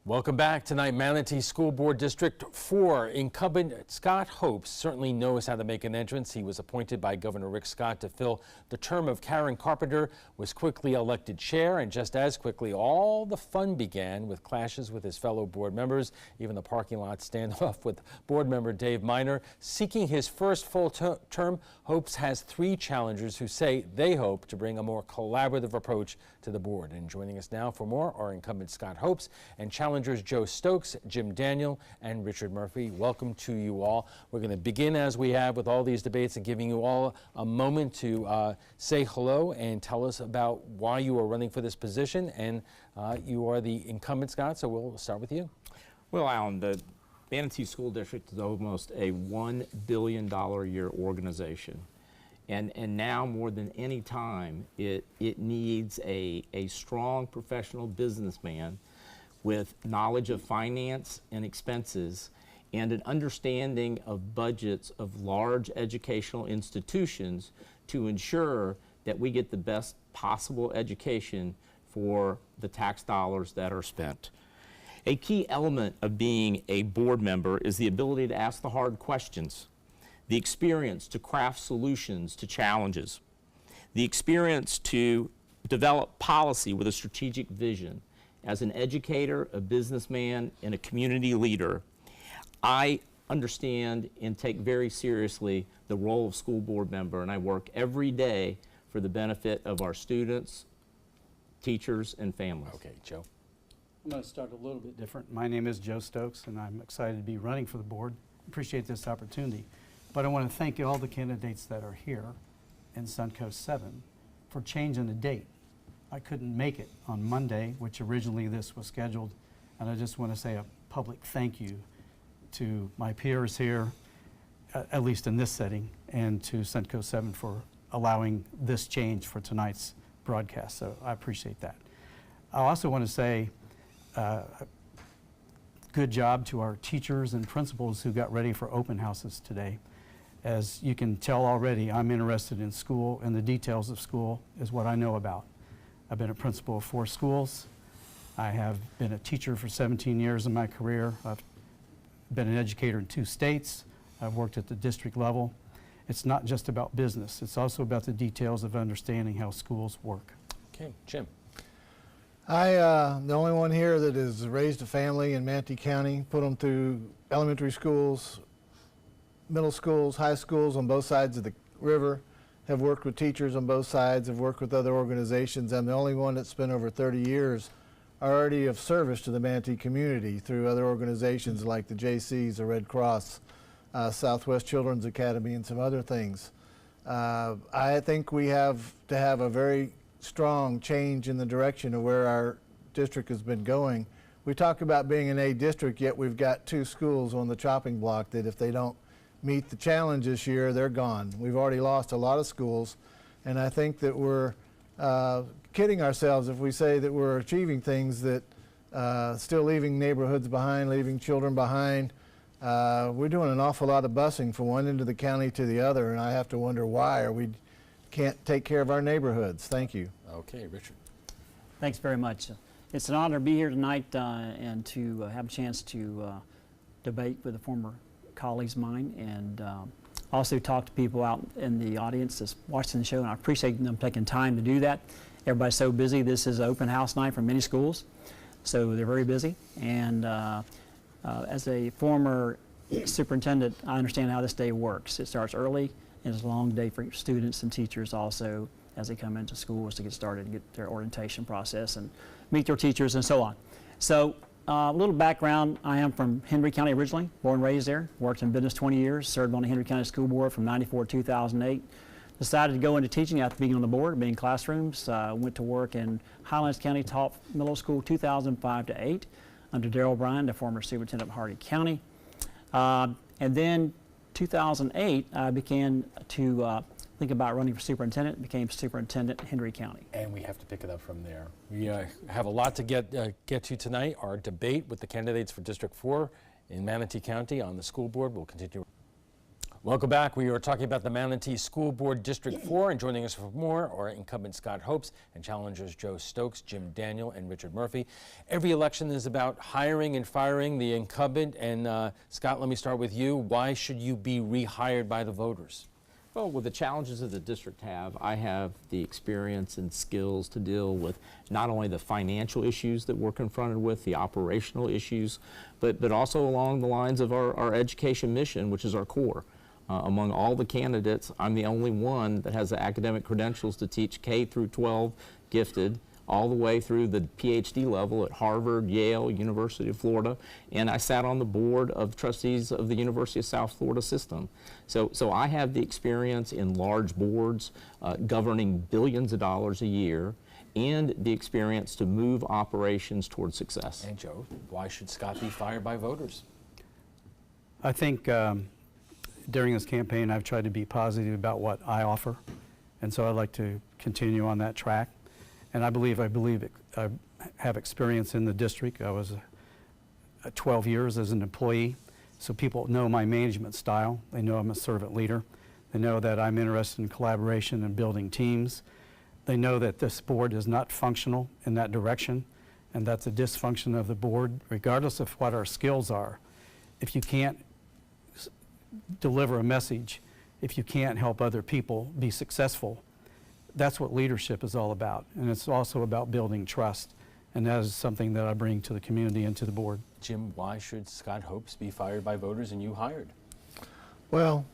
Welcome back. Tonight, Manatee School Board District 4 incumbent Scott Hopes certainly knows how to make an entrance. He was appointed by Governor Rick Scott to fill the term of Karen Carpenter, was quickly elected chair, and just as quickly, all the fun began with clashes with his fellow board members, even the parking lot standoff with board member Dave Miner. Seeking his first full term, Hopes has 3 challengers who say they hope to bring a more collaborative approach to the board. And joining us now for more are incumbent Scott Hopes and challengers Joe Stokes, Jim Daniel, and Richard Murphy. Welcome to you all. We're going to begin as we have with all these debates and giving you all a moment to say hello and tell us about why you are running for this position. And you are the incumbent, Scott, so we'll start with you. Well, Alan, the Manatee School District is almost a $1 billion a year organization. And now more than any time, it needs a strong professional businessman with knowledge of finance and expenses and an understanding of budgets of large educational institutions to ensure that we get the best possible education for the tax dollars that are spent. A key element of being a board member is the ability to ask the hard questions, the experience to craft solutions to challenges, the experience to develop policy with a strategic vision. As an educator, a businessman, and a community leader, I understand and take very seriously the role of school board member, and I work every day for the benefit of our students, teachers, and families. Okay, Joe. I'm going to start a little bit different. My name is Joe Stokes, and I'm excited to be running for the board. Appreciate this opportunity. But I want to thank all the candidates that are here in Suncoast 7 for changing the date. I couldn't make it on Monday, which originally this was scheduled, and I just want to say a public thank you to my peers here, at least in this setting, and to Suncoast 7 for allowing this change for tonight's broadcast, so I appreciate that. I also want to say good job to our teachers and principals who got ready for open houses today. As you can tell already, I'm interested in school, and the details of school is what I know about. I've been a principal of 4 schools. I have been a teacher for 17 years in my career. I've been an educator in 2 states. I've worked at the district level. It's not just about business. It's also about the details of understanding how schools work. Okay, Jim. The only one here that has raised a family in Manatee County, put them through elementary schools, middle schools, high schools on both sides of the river, have worked with teachers on both sides, have worked with other organizations. I'm the only one that's spent over 30 years already of service to the Manatee community through other organizations like the JCs, the Red Cross, Southwest Children's Academy, and some other things. I think we have to have a very strong change in the direction of where our district has been going. We talk about being an A district, yet we've got 2 schools on the chopping block that if they don't meet the challenge this year, they're gone. We've already lost a lot of schools, and I think that we're kidding ourselves if we say that we're achieving things that still leaving neighborhoods behind, leaving children behind. We're doing an awful lot of busing from one end of the county to the other, and I have to wonder why, or we can't take care of our neighborhoods. Thank you. Okay, Richard. Thanks very much. It's an honor to be here tonight and to have a chance to debate with a former colleagues of mine, and also talk to people out in the audience that's watching the show, and I appreciate them taking time to do that. Everybody's so busy. This is an open house night for many schools, so they're very busy. And as a former superintendent, I understand how this day works. It starts early, and it's a long day for students and teachers also as they come into schools to get started and get their orientation process and meet their teachers and so on. So a little background, I am from Henry County originally, born and raised there, worked in business 20 years, served on the Henry County School Board from '94 to 2008. Decided to go into teaching after being on the board, being in classrooms. Went to work in Highlands County, taught middle school 2005 to 8 under Darrell Bryan, the former superintendent of Hardy County. And then 2008, I began to think about running for superintendent, became superintendent in Henry County. And we have to pick it up from there. We have a lot to get to tonight. Our debate with the candidates for District 4 in Manatee County on the school board will continue. Welcome back. We are talking about the Manatee School Board District 4, and joining us for more are incumbent Scott Hopes and challengers Joe Stokes, Jim Daniel, and Richard Murphy. Every election is about hiring and firing the incumbent, and Scott, let me start with you. Why should you be rehired by the voters? Well, with the challenges that the district have, I have the experience and skills to deal with not only the financial issues that we're confronted with, the operational issues, but also along the lines of our education mission, which is our core. Among all the candidates, I'm the only one that has the academic credentials to teach K through 12 gifted, all the way through the PhD level at Harvard, Yale, University of Florida, and I sat on the board of trustees of the University of South Florida system. So I have the experience in large boards governing billions of dollars a year, and the experience to move operations towards success. And Joe, why should Scott be fired by voters? I think during this campaign, I've tried to be positive about what I offer, and so I'd like to continue on that track. And I believe I have experience in the district. I was 12 years as an employee, so people know my management style. They know I'm a servant leader. They know that I'm interested in collaboration and building teams. They know that this board is not functional in that direction, and that's a dysfunction of the board, regardless of what our skills are. If you can't deliver a message, if you can't help other people be successful, that's what leadership is all about. And it's also about building trust. And that is something that I bring to the community and to the board. Jim, why should Scott Hopes be fired by voters and you hired? Well,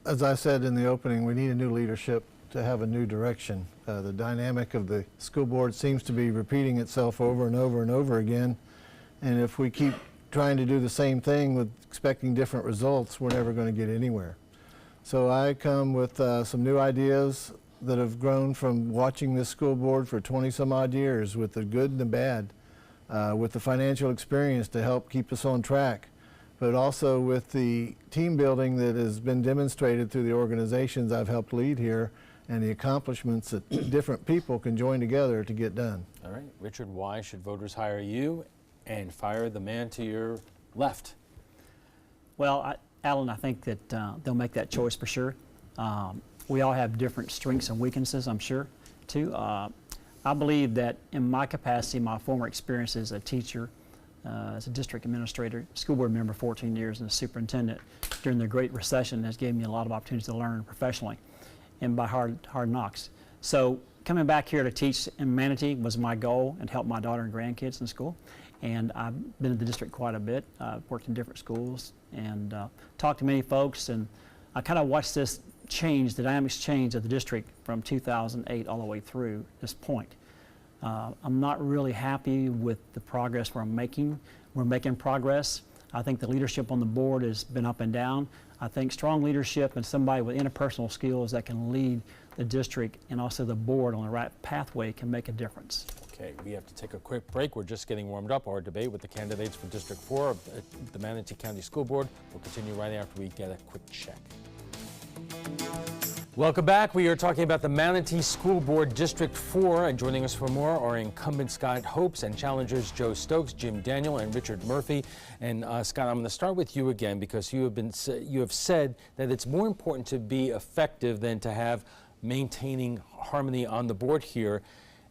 as I said in the opening, we need a new leadership to have a new direction. The dynamic of the school board seems to be repeating itself over and over and over again. And if we keep trying to do the same thing with expecting different results, we're never going to get anywhere. So I come with some new ideas that have grown from watching this school board for 20 some odd years, with the good and the bad, with the financial experience to help keep us on track, but also with the team building that has been demonstrated through the organizations I've helped lead here and the accomplishments that different people can join together to get done. All right, Richard, why should voters hire you and fire the man to your left? Well, Alan, I think that they'll make that choice for sure. We all have different strengths and weaknesses, I'm sure, too. I believe that in my capacity, my former experience as a teacher, as a district administrator, school board member 14 years, and a superintendent during the Great Recession has given me a lot of opportunities to learn professionally and by hard knocks. So coming back here to teach in Manatee was my goal, and help my daughter and grandkids in school. And I've been in the district quite a bit. I've worked in different schools and talked to many folks, and I kind of watched this change, the dynamics change of the district from 2008 all the way through this point. I'm not really happy with the progress we're making. We're making progress. I think the leadership on the board has been up and down. I think strong leadership and somebody with interpersonal skills that can lead the district and also the board on the right pathway can make a difference. Okay, we have to take a quick break. We're just getting warmed up. Our debate with the candidates for District 4 of the Manatee County School Board will continue right after we get a quick check. Welcome back. We are talking about the Manatee School Board District 4, and joining us for more are incumbent Scott Hopes and challengers Joe Stokes, Jim Daniel, and Richard Murphy. And Scott, I'm going to start with you again, because you have said that it's more important to be effective than to have maintaining harmony on the board here.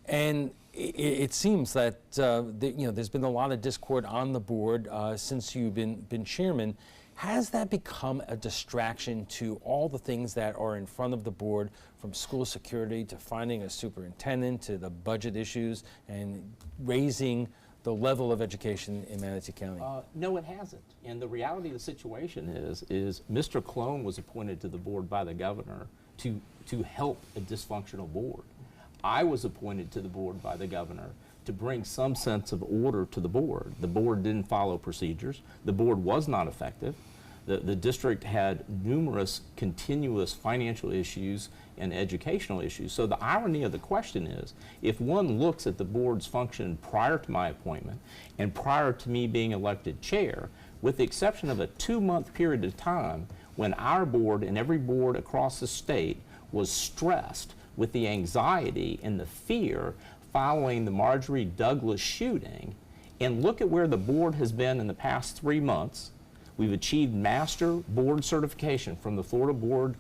And it seems that there's been a lot of discord on the board since you've been chairman. Has that become a distraction to all the things that are in front of the board, from school security to finding a superintendent to the budget issues and raising the level of education in Manatee County? No, it hasn't. And the reality of the situation is Mr. Clone was appointed to the board by the governor to help a dysfunctional board. I was appointed to the board by the governor to bring some sense of order to the board. The board didn't follow procedures. The board was not effective. The district had numerous continuous financial issues and educational issues. So the irony of the question is, if one looks at the board's function prior to my appointment and prior to me being elected chair, with the exception of a 2-month period of time when our board and every board across the state was stressed with the anxiety and the fear following the Marjorie Douglas shooting, and look at where the board has been in the past 3 months, We've achieved master board certification from the Florida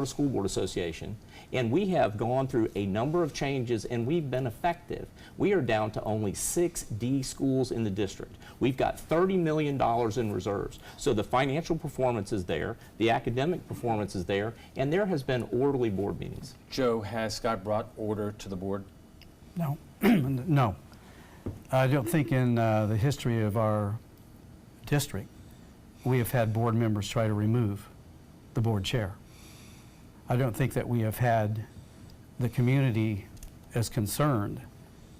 School Board Association, and we have gone through a number of changes, and we've been effective. We are down to only 6 D schools in the district. We've got $30 million in reserves. So the financial performance is there, the academic performance is there, and there has been orderly board meetings. Joe, has Scott brought order to the board? No, no. I don't think in the history of our district, we have had board members try to remove the board chair. I don't think that we have had the community as concerned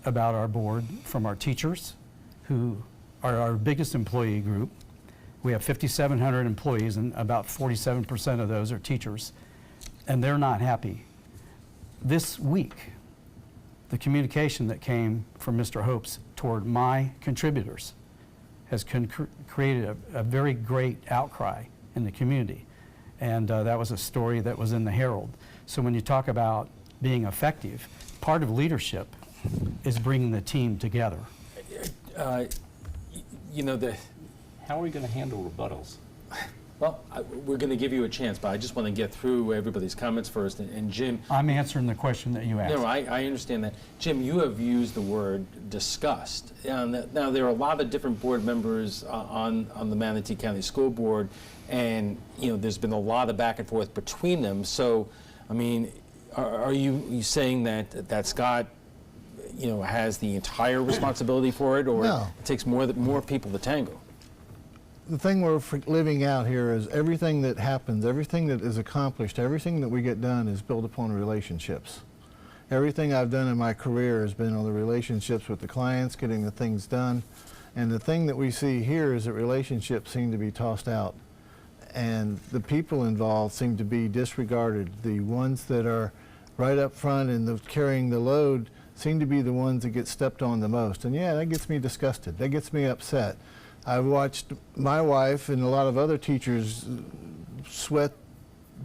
about our board from our teachers, who are our biggest employee group. We have 5,700 employees, and about 47% of those are teachers, and they're not happy. This week, the communication that came from Mr. Hopes toward my contributors has created a very great outcry in the community. And that was a story that was in the Herald. So when you talk about being effective, part of leadership is bringing the team together. You know, How are we going to handle rebuttals? well, we're going to give you a chance, but I just want to get through everybody's comments first. And Jim, I'm answering the question that you asked. no, I understand that. Jim, you have used the word disgust. Now, there are a lot of different board members on the Manatee County School Board, and you know, there's been a lot of back and forth between them. So, I mean, are you saying that Scott, you know, has the entire responsibility for it, or No. it takes more people to tango? The thing we're living out here is everything that happens, everything that is accomplished, everything that we get done is built upon relationships. Everything I've done in my career has been on the relationships with the clients, getting the things done. And the thing that we see here is that relationships seem to be tossed out. And the people involved seem to be disregarded. The ones that are right up front and carrying the load seem to be the ones that get stepped on the most. And yeah, that gets me disgusted. That gets me upset. I've watched my wife and a lot of other teachers sweat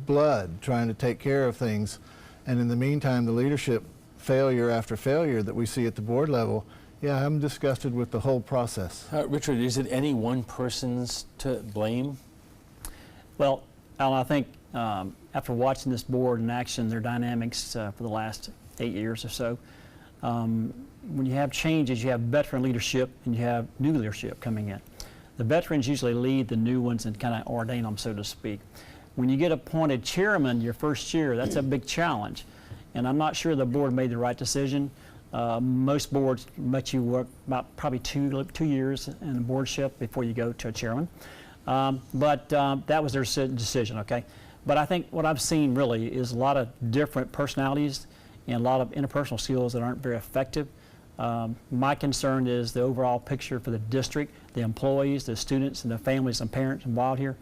blood trying to take care of things. And in the meantime, the leadership failure after failure that we see at the board level, yeah, I'm disgusted with the whole process. Richard, is it any one person's to blame? Well, Alan, I think after watching this board in action, their dynamics for the last 8 years or so, when you have changes, you have veteran leadership and you have new leadership coming in. The veterans usually lead the new ones and kind of ordain them, so to speak. When you get appointed chairman your first year, that's a big challenge. And I'm not sure the board made the right decision. Most boards let you work about probably two years in the boardship before you go to a chairman. But that was their decision, okay? But I think what I've seen really is a lot of different personalities and a lot of interpersonal skills that aren't very effective. My concern is the overall picture for the district, the employees, the students, and the families and parents involved here.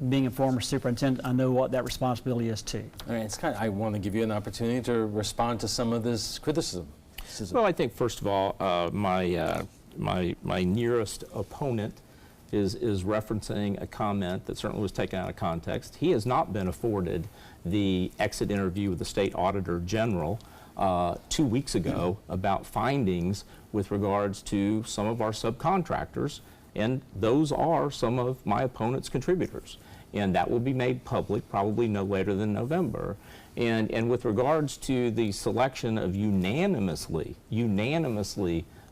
Being a former superintendent, I know what that responsibility is too. All right, Scott, I want to give you an opportunity to respond to some of this criticism. Well, I think first of all, my nearest opponent is referencing a comment that certainly was taken out of context. He has not been afforded the exit interview with the State Auditor General 2 weeks ago about findings with regards to some of our subcontractors, and those are some of my opponent's contributors. And that will be made public probably no later than November. And with regards to the selection of unanimously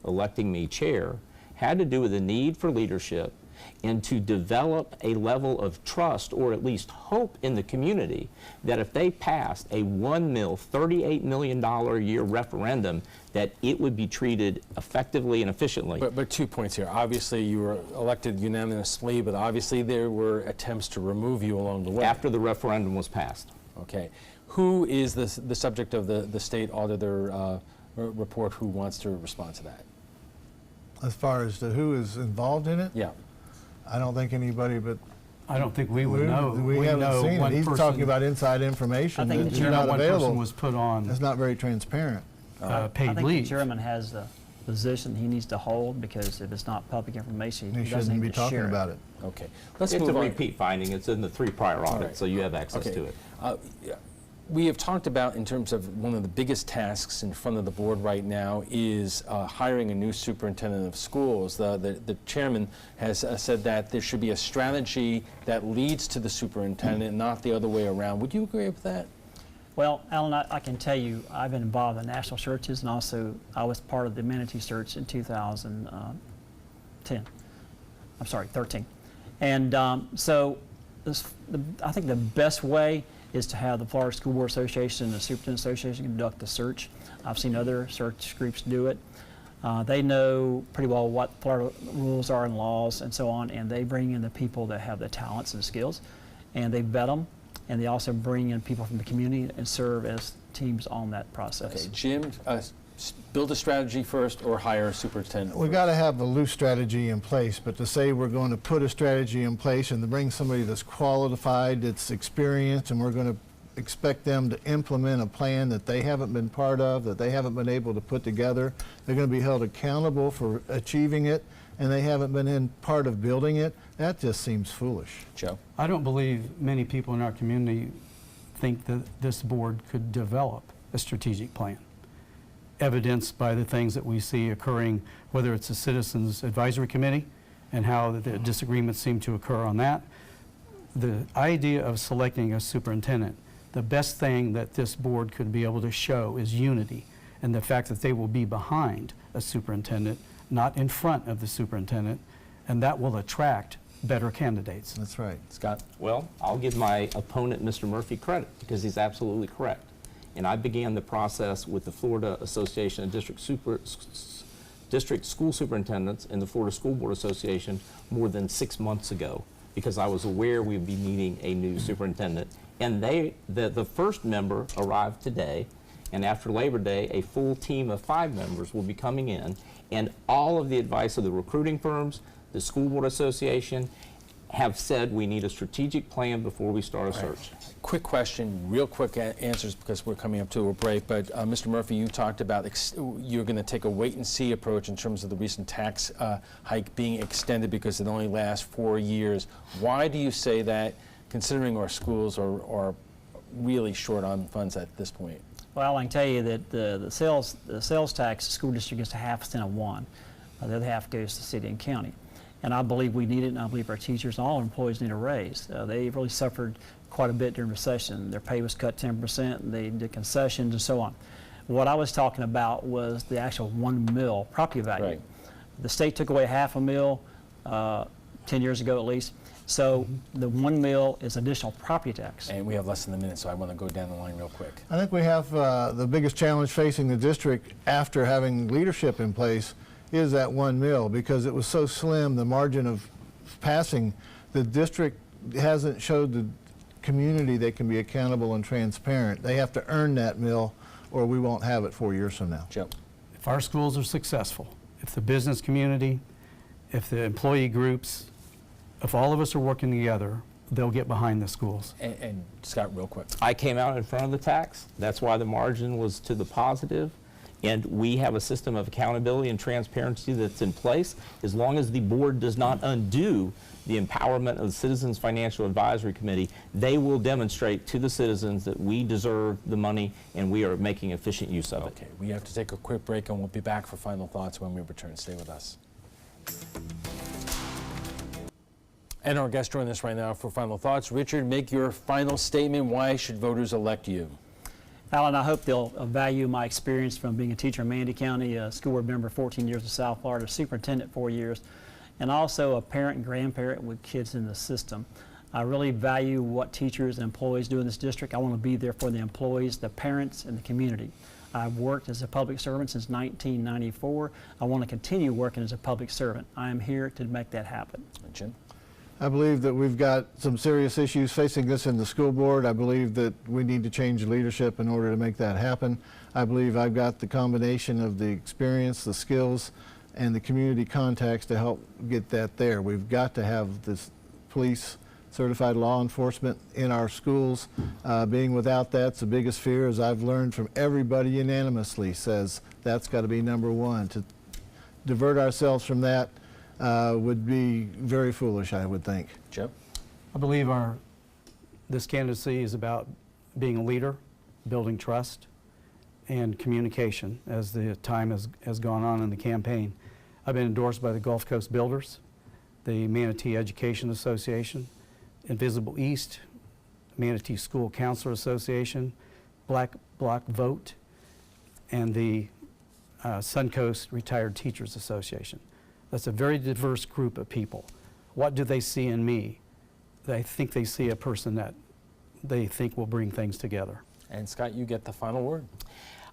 electing me chair, had to do with the need for leadership and to develop a level of trust, or at least hope in the community, that if they passed a $38 million a year referendum, that it would be treated effectively and efficiently. But 2 points here. Obviously, you were elected unanimously, but obviously there were attempts to remove you along the way. After the referendum was passed. Okay. Who is the subject of the state auditor report? Who wants to respond to that? As far as to who is involved in it, Yeah. I don't think anybody but I don't think we would know. We haven't know seen one it. He's person- talking about inside information I think that's the not one person available. was put on That's not very transparent. I paid think leave. the chairman has the position he needs to hold, because if it's not public information, He he doesn't shouldn't need be to talking share about it. Okay. Let's It's a move on. repeat finding. It's in the 3 prior audits, right. so you have access Okay. to it. Yeah. We have talked about, in terms of one of the biggest tasks in front of the board right now is hiring a new superintendent of schools. The chairman has said that there should be a strategy that leads to the superintendent, not the other way around. Would you agree with that? Well, Alan, I can tell you, I've been involved in national searches, and also I was part of the Manatee search in 2010. I'm sorry, 13. And so I think the best way is to have the Florida School Board Association and the Superintendent Association conduct the search. I've seen other search groups do it. They know pretty well what Florida rules are and laws and so on, and they bring in the people that have the talents and skills, and they vet them, and they also bring in people from the community and serve as teams on that process. Okay, Jim, build a strategy first or hire a superintendent? We got to have a loose strategy in place, but to say we're going to put a strategy in place and to bring somebody that's qualified, that's experienced, and we're going to expect them to implement a plan that they haven't been part of, that they haven't been able to put together, they're going to be held accountable for achieving it, and they haven't been in part of building it, that just seems foolish. Joe? I don't believe many people in our community think that this board could develop a strategic plan, evidenced by the things that we see occurring, whether it's the Citizens Advisory Committee and how the disagreements seem to occur on that. The idea of selecting a superintendent, the best thing that this board could be able to show is unity, and the fact that they will be behind a superintendent, not in front of the superintendent, and that will attract better candidates. That's right. Scott? Well, I'll give my opponent, Mr. Murphy, credit because he's absolutely correct. And I began the process with the Florida Association of District School Superintendents and the Florida School Board Association more than 6 months ago because I was aware we'd be needing a new superintendent. And the first member arrived today, and after Labor Day, a full team of 5 members will be coming in, and all of the advice of the recruiting firms, the School Board Association, have said we need a strategic plan before we start a search. Quick question, real quick answers because we're coming up to a break, but Mr. Murphy, you talked about you're going to take a wait-and-see approach in terms of the recent tax hike being extended because it only lasts 4 years. Why do you say that, considering our schools are really short on funds at this point? Well, I can tell you that the sales tax, the school district gets a .5% of one. The other half goes to city and county. And I believe we need it, and I believe our teachers and all our employees need a raise. They really suffered quite a bit during recession. Their pay was cut 10%, and they did concessions and so on. What I was talking about was the actual 1 mil property value. Right. The state took away half a mil 10 years ago at least. So the 1 mil is additional property tax. And we have less than a minute, so I want to go down the line real quick. I think we have the biggest challenge facing the district after having leadership in place is that 1 mil, because it was so slim, the margin of passing. The district hasn't showed the community they can be accountable and transparent. They have to earn that mil, or we won't have it 4 years from now. Joe? If our schools are successful, if the business community, if the employee groups, if all of us are working together, they'll get behind the schools. And Scott, real quick. I came out in front of the tax. That's why the margin was to the positive. And we have a system of accountability and transparency that's in place. As long as the board does not undo the empowerment of the Citizens Financial Advisory Committee, they will demonstrate to the citizens that we deserve the money and we are making efficient use of it. Okay, we have to take a quick break, and we'll be back for final thoughts when we return. Stay with us. And our guest joining us right now for final thoughts. Richard, make your final statement. Why should voters elect you? Alan, I hope they'll value my experience from being a teacher in Manatee County, a school board member 14 years in South Florida, superintendent 4 years, and also a parent and grandparent with kids in the system. I really value what teachers and employees do in this district. I want to be there for the employees, the parents, and the community. I've worked as a public servant since 1994. I want to continue working as a public servant. I am here to make that happen. Jim? I believe that we've got some serious issues facing us in the school board. I believe that we need to change leadership in order to make that happen. I believe I've got the combination of the experience, the skills, and the community contacts to help get that there. We've got to have this police, certified law enforcement in our schools. Being without that's the biggest fear, as I've learned from everybody unanimously says that's got to be number one. To divert ourselves from that would be very foolish, I would think. Joe? I believe this candidacy is about being a leader building trust and communication as the time has gone on in the campaign. I've been endorsed by the Gulf Coast Builders, the Manatee Education Association, Invisible East, Manatee School Counselor Association, Black Bloc Vote, and the Suncoast Retired Teachers Association. That's a very diverse group of people. What do they see in me? I think they see a person that they think will bring things together. And Scott, you get the final word.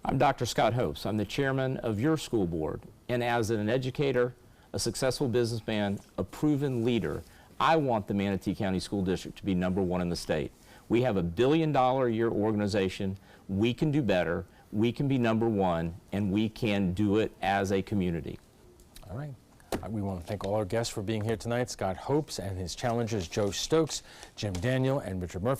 I'm Dr. Scott Hopes. I'm the chairman of your school board. And as an educator, a successful businessman, a proven leader, I want the Manatee County School District to be #1 in the state. We have a $1 billion a year organization. We can do better. We can be #1, and we can do it as a community. All right. We want to thank all our guests for being here tonight. Scott Hopes and his challengers, Joe Stokes, Jim Daniel, and Richard Murphy.